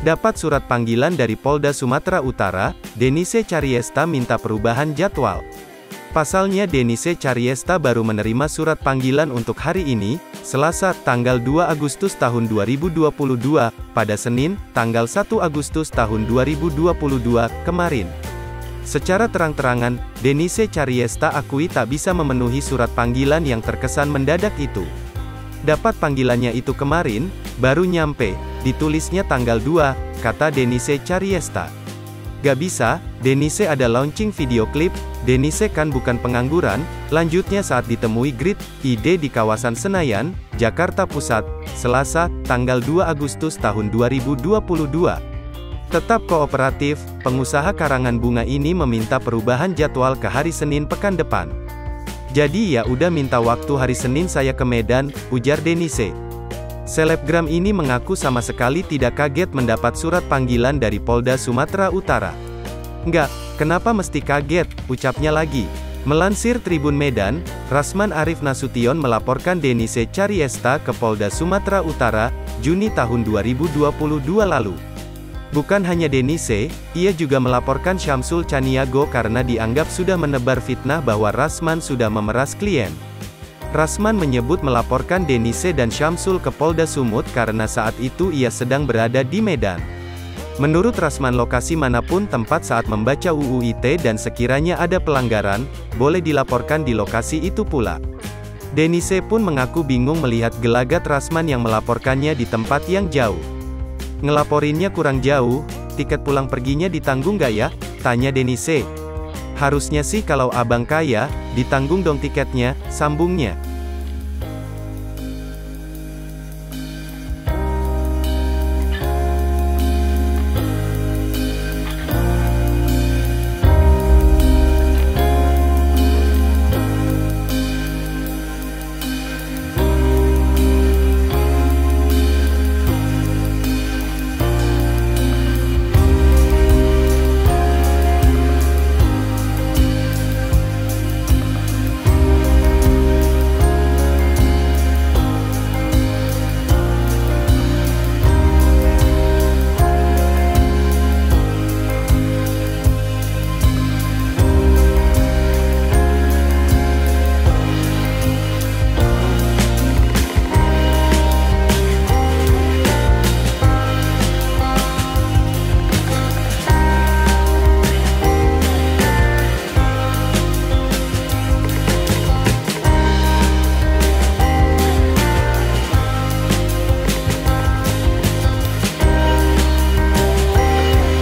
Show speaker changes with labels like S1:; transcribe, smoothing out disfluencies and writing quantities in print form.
S1: Dapat surat panggilan dari Polda Sumatera Utara, Denise Cariesta minta perubahan jadwal. Pasalnya Denise Cariesta baru menerima surat panggilan untuk hari ini, Selasa, tanggal 2 Agustus tahun 2022, pada Senin, tanggal 1 Agustus tahun 2022, kemarin. Secara terang-terangan, Denise Cariesta akui tak bisa memenuhi surat panggilan yang terkesan mendadak itu. Dapat panggilannya itu kemarin, baru nyampe, ditulisnya tanggal 2, kata Denise Cariesta. Gak bisa, Denise ada launching video klip, Denise kan bukan pengangguran, lanjutnya saat ditemui Grid ID di kawasan Senayan, Jakarta Pusat, Selasa, tanggal 2 Agustus tahun 2022. Tetap kooperatif, pengusaha karangan bunga ini meminta perubahan jadwal ke hari Senin pekan depan. Jadi ya udah minta waktu hari Senin saya ke Medan, ujar Denise. Selebgram ini mengaku sama sekali tidak kaget mendapat surat panggilan dari Polda Sumatera Utara. Enggak, kenapa mesti kaget, ucapnya lagi. Melansir Tribun Medan, Rasman Arif Nasution melaporkan Denise Cariesta ke Polda Sumatera Utara, Juni tahun 2022 lalu. Bukan hanya Denise, ia juga melaporkan Syamsul Caniago karena dianggap sudah menebar fitnah bahwa Rasman sudah memeras klien. Rasman menyebut melaporkan Denise dan Syamsul ke Polda Sumut karena saat itu ia sedang berada di Medan. Menurut Rasman lokasi manapun tempat saat membaca UU ITE dan sekiranya ada pelanggaran, boleh dilaporkan di lokasi itu pula. Denise pun mengaku bingung melihat gelagat Rasman yang melaporkannya di tempat yang jauh. Ngelaporinnya kurang jauh, tiket pulang perginya ditanggung gak ya? Tanya Denise. Harusnya sih kalau abang kaya, ditanggung dong tiketnya, sambungnya.